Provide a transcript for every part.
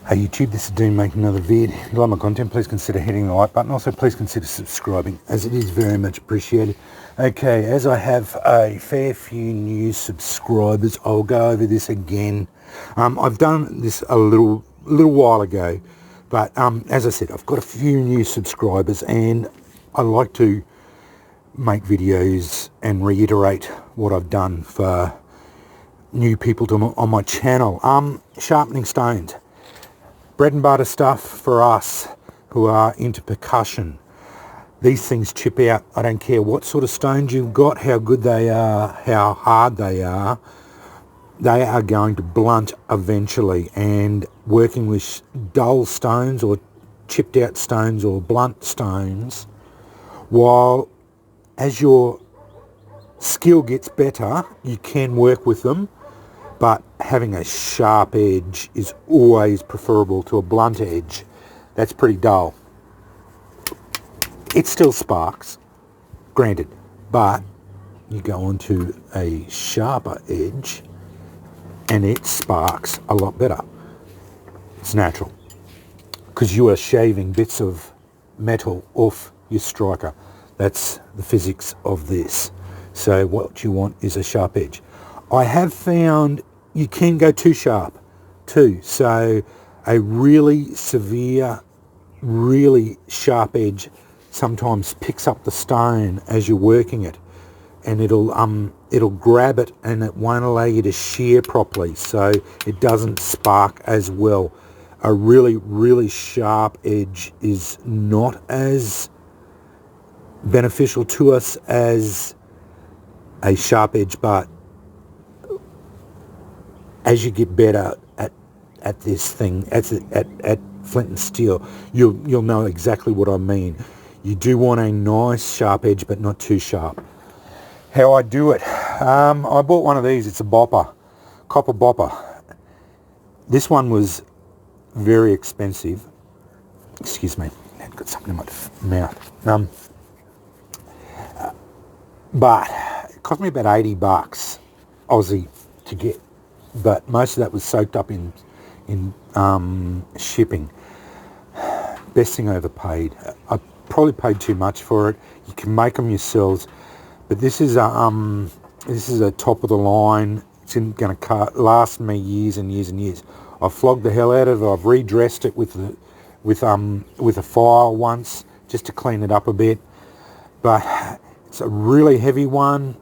Hey YouTube, this is Dean making another vid. If you like my content, please consider hitting the like button. Also, please consider subscribing, as it is very much appreciated. Okay, as I have a fair few new subscribers, I'll go over this again. I've done this a little while ago, but as I said, I've got a few new subscribers, and I like to make videos and reiterate what I've done for new people on my channel. Sharpening stones. Bread and butter stuff for us who are into percussion. These things chip out. I don't care what sort of stones you've got, how good they are, how hard they are going to blunt eventually. And working with dull stones or chipped out stones or blunt stones, while as your skill gets better, you can work with them, but having a sharp edge is always preferable to a blunt edge. That's pretty dull. It still sparks, granted, but you go onto a sharper edge and it sparks a lot better. It's natural, because you are shaving bits of metal off your striker. That's the physics of this. So what you want is a sharp edge. I have found you can go too sharp too. So a really severe, really sharp edge sometimes picks up the stone as you're working it, and it'll grab it and it won't allow you to shear properly, so it doesn't spark as well. A really, really sharp edge is not as beneficial to us as a sharp edge, but as you get better at this thing, at flint and steel, you'll know exactly what I mean. You do want a nice sharp edge, but not too sharp. How I do it, I bought one of these. It's a bopper, copper bopper. This one was very expensive. Excuse me, I've got something in my mouth. But it cost me about 80 bucks Aussie to get, but most of that was soaked up in shipping. Best thing I ever paid. I probably paid too much for it. You can make them yourselves, but this is a top of the line. It's going to last me years and years and years. I've flogged the hell out of it. I've redressed it with a file once just to clean it up a bit, but it's a really heavy one,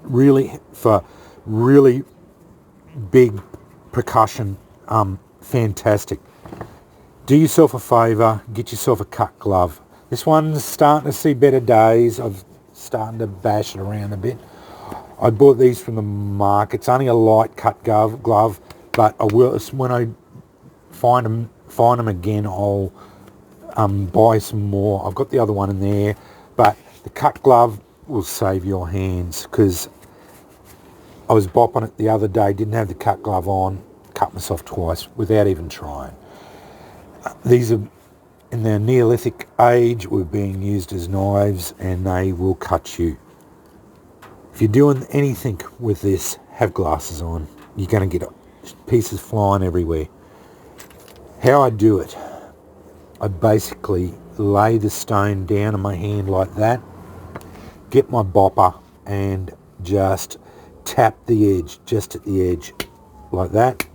really for really big percussion. Fantastic. Do yourself a favour, get yourself a cut glove. This one's starting to see better days. I've starting to bash it around a bit. I bought these from the market. It's only a light cut glove, but I will, when I find them again, I'll buy some more. I've got the other one in there, but the cut glove will save your hands, because I was bopping it the other day, didn't have the cut glove on, cut myself twice without even trying. These are in their Neolithic age, were being used as knives, and they will cut you. If you're doing anything with this, have glasses on. You're going to get pieces flying everywhere. How I do it, I basically lay the stone down in my hand like that, get my bopper and just tap the edge, just at the edge, like that.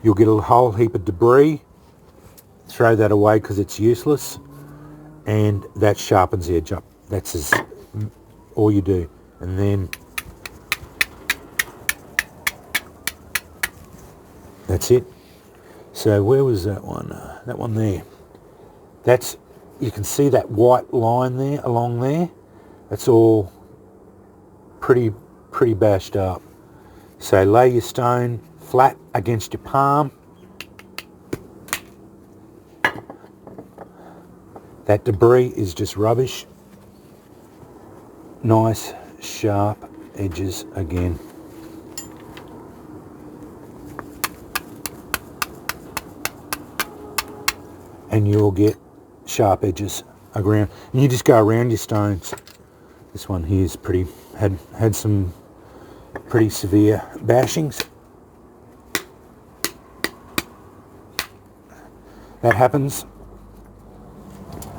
You'll get a whole heap of debris. Throw that away because it's useless, and that sharpens the edge up. That's all you do. And then that's it. So where was that one? That one there. That's, you can see that white line there, along there. That's all pretty bashed up. So lay your stone flat against your palm. That debris is just rubbish. Nice sharp edges again. And you'll get sharp edges around. And you just go around your stones. This one here is had some pretty severe bashings. That happens,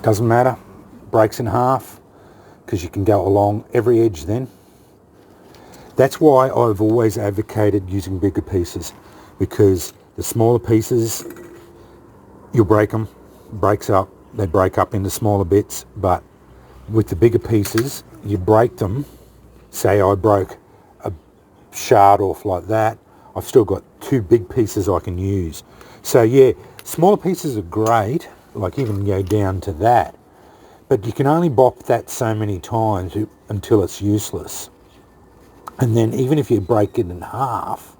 doesn't matter, breaks in half, because you can go along every edge then. That's why I've always advocated using bigger pieces, because the smaller pieces, you'll break them, breaks up, they break up into smaller bits, but with the bigger pieces, you break them. Say I broke a shard off like that, I've still got two big pieces I can use. So yeah, smaller pieces are great, like you can go down to that, but you can only bop that so many times until it's useless. And then even if you break it in half,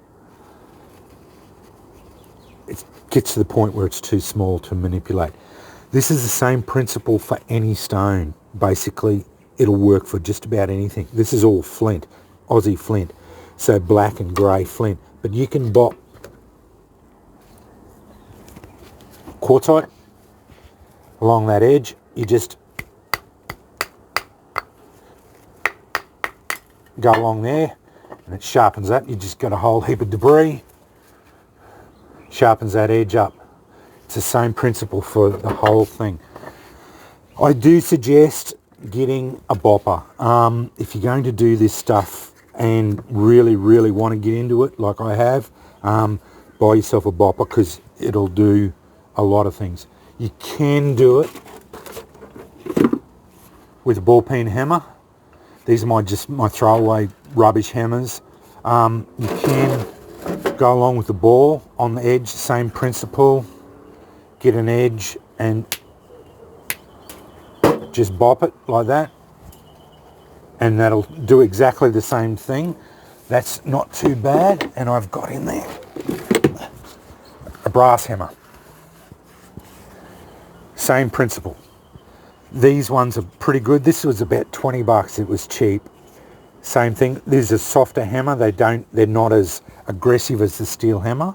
it gets to the point where it's too small to manipulate. This is the same principle for any stone. Basically, it'll work for just about anything. This is all flint, Aussie flint, so black and grey flint. But you can bop quartzite along that edge. You just go along there and it sharpens that. You just got a whole heap of debris, sharpens that edge up. It's the same principle for the whole thing. I do suggest getting a bopper. If you're going to do this stuff and really, really want to get into it, like I have, buy yourself a bopper, because it'll do a lot of things. You can do it with a ball peen hammer. These are my throwaway rubbish hammers. You can go along with the ball on the edge, same principle. Get an edge and just bop it like that, and that'll do exactly the same thing. That's not too bad. And I've got in there a brass hammer. Same principle. These ones are pretty good. This was about 20 bucks. It was cheap. Same thing. This is a softer hammer. They're not as aggressive as the steel hammer,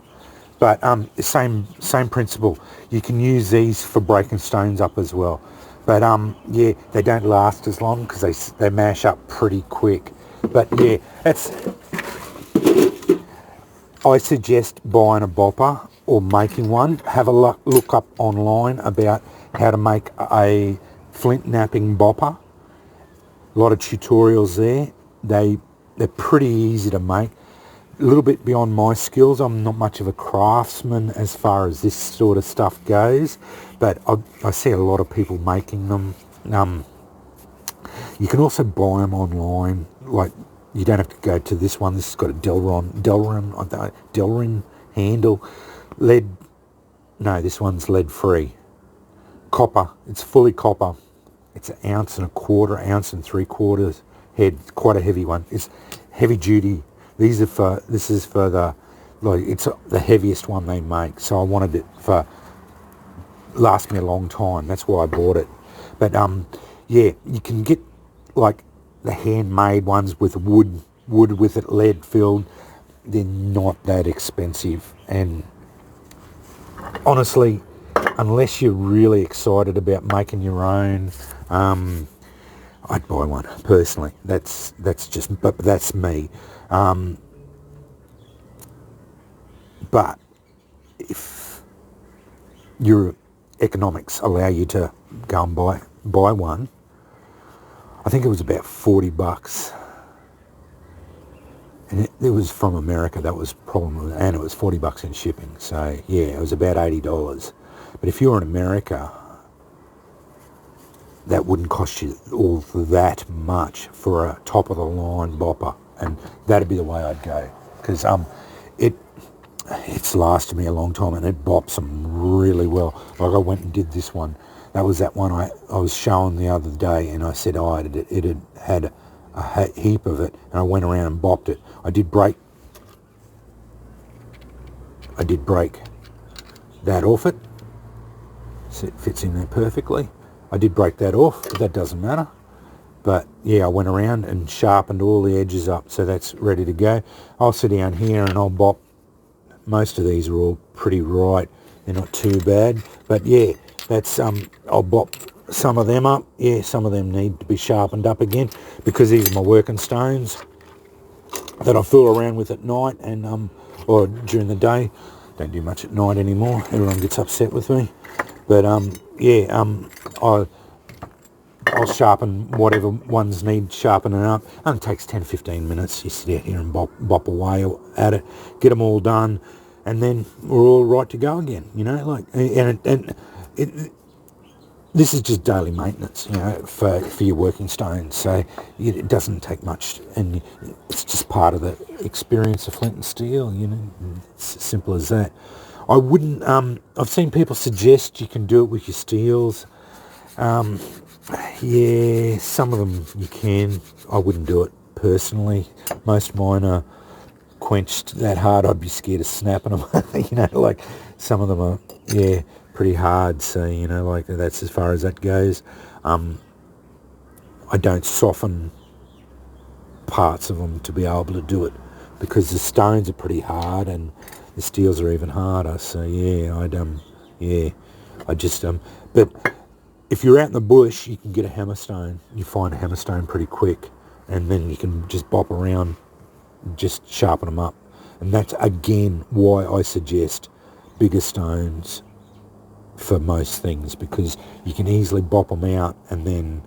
but same principle. You can use these for breaking stones up as well. But yeah, they don't last as long because they mash up pretty quick. But yeah, I suggest buying a bopper or making one. Have a look up online about how to make a flint knapping bopper. A lot of tutorials there. They're pretty easy to make. A little bit beyond my skills. I'm not much of a craftsman as far as this sort of stuff goes, but I see a lot of people making them. You can also buy them online. Like, you don't have to go to this one. This has got a Delrin handle. This one's lead free. Copper. It's fully copper. It's 1.25 ounces, 1.75 ounces head. It's quite a heavy one. It's heavy duty. This is for it's the heaviest one they make. So I wanted it for last me a long time. That's why I bought it. But yeah, you can get like the handmade ones with wood with it, lead filled. They're not that expensive, and honestly, unless you're really excited about making your own, I'd buy one personally. That's me. But if your economics allow you to go and buy one, I think it was about 40 bucks. And it was from America. That was probably, and it was 40 bucks in shipping. So yeah, it was about $80. But if you're in America, that wouldn't cost you all that much for a top of the line bopper, and that'd be the way I'd go, because it's lasted me a long time, and it bops them really well. Like, I went and did this one. That was that one I was showing the other day, and I said, it had a heap of it, and I went around and bopped it. I did break that off it, so it fits in there perfectly. I did break that off, but that doesn't matter. But yeah, I went around and sharpened all the edges up, so that's ready to go. I'll sit down here and I'll bop. Most of these are all pretty right. They're not too bad. But yeah, that's I'll bop some of them up. Yeah, some of them need to be sharpened up again, because these are my working stones that I fool around with at night and or during the day. Don't do much at night anymore. Everyone gets upset with me. But yeah, I'll sharpen whatever ones need sharpening up. And it takes 10-15 minutes. You sit out here and bop away at it, get them all done, and then we're all right to go again. You know, like, and this is just daily maintenance, you know, for your working stones. So it doesn't take much, and it's just part of the experience of flint and steel. You know, it's as simple as that. I wouldn't. I've seen people suggest you can do it with your steels. Yeah, some of them you can. I wouldn't do it personally. Most of mine are quenched that hard I'd be scared of snapping them. You know, like some of them are, yeah, pretty hard. So, you know, like that's as far as that goes. I don't soften parts of them to be able to do it because the stones are pretty hard and the steels are even harder. So yeah, I just but if you're out in the bush, you can get a hammerstone. You find a hammerstone pretty quick, and then you can just bop around, just sharpen them up. And that's again why I suggest bigger stones for most things, because you can easily bop them out, and then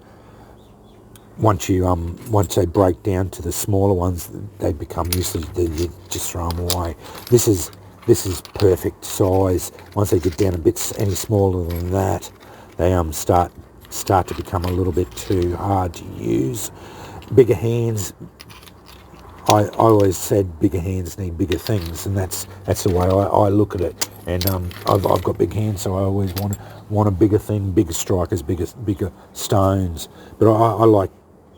once they break down to the smaller ones, they become useless. You just throw them away. This is perfect size. Once they get down a bit any smaller than that, they start to become a little bit too hard to use. Bigger hands, I always said bigger hands need bigger things, and that's the way I look at it. And I've got big hands, so I always want a bigger thing, bigger strikers, bigger stones. But I like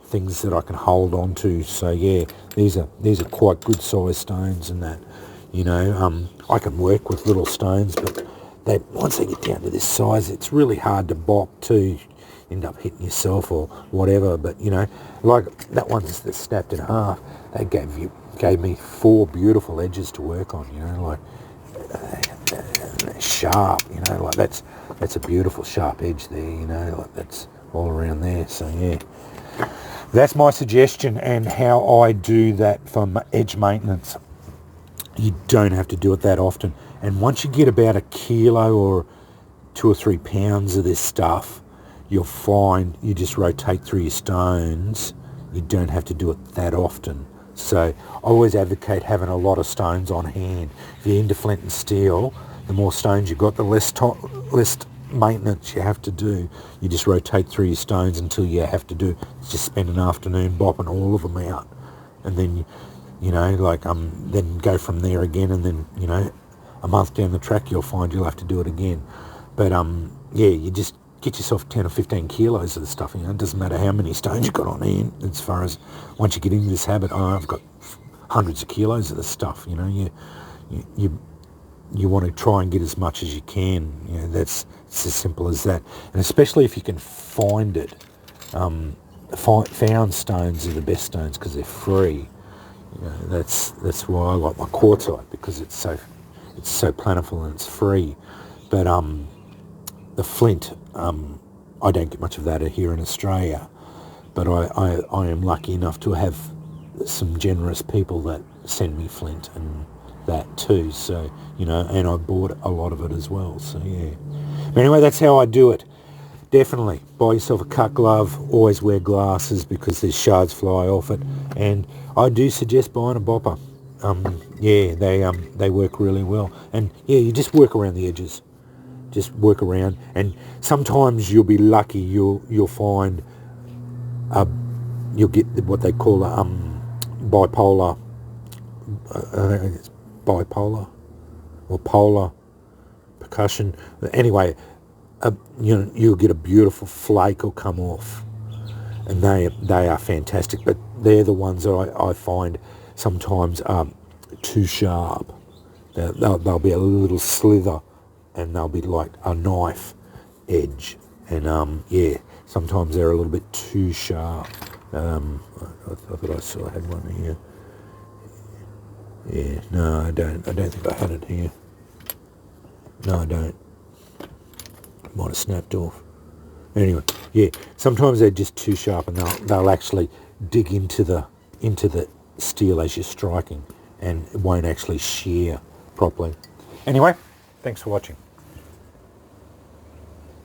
things that I can hold on to. So yeah, these are quite good sized stones, and that, you know, I can work with little stones, but once they get down to this size, it's really hard to bop to. End up hitting yourself or whatever. But you know, like that one's that's snapped in half, they gave me 4 beautiful edges to work on. You know, like they're sharp. You know, like that's a beautiful sharp edge there. You know, like that's all around there. So yeah, that's my suggestion and how I do that for edge maintenance. You don't have to do it that often, and once you get about a kilo or 2 or 3 pounds of this stuff, you'll find you just rotate through your stones. You don't have to do it that often. So I always advocate having a lot of stones on hand. If you're into flint and steel, the more stones you've got, the less maintenance you have to do. You just rotate through your stones until you have to just spend an afternoon bopping all of them out, and then you know, like then go from there again, and then, you know, a month down the track you'll find you'll have to do it again. But yeah, you just get yourself 10 or 15 kilos of the stuff. You know, it doesn't matter how many stones you've got on hand. As far as once you get into this habit, I've got hundreds of kilos of the stuff. You know, you want to try and get as much as you can. You know, it's as simple as that. And especially if you can find it, found stones are the best stones because they're free. You know, that's why I like my quartzite, because it's so plentiful and it's free. But the flint, I don't get much of that here in Australia, but I am lucky enough to have some generous people that send me flint and that too. So, you know, and I bought a lot of it as well. So yeah. But anyway, that's how I do it. Definitely buy yourself a cut glove. Always wear glasses because there's shards fly off it. And I do suggest buying a bopper. Yeah, they work really well. And yeah, you just work around the edges. Just work around, and sometimes you'll be lucky. You'll find you'll get what they call a bipolar. I think it's bipolar or polar percussion. Anyway, you know, you'll get a beautiful flake will come off, and they are fantastic. But they're the ones that I find sometimes are too sharp. They'll be a little slither, and they'll be like a knife edge. And yeah, sometimes they're a little bit too sharp. I thought I saw I had one here. Yeah, no, I don't think I had it here. No, I don't. Might have snapped off. Anyway, yeah, sometimes they're just too sharp, and they'll actually dig into the steel as you're striking, and it won't actually shear properly. Anyway, thanks for watching.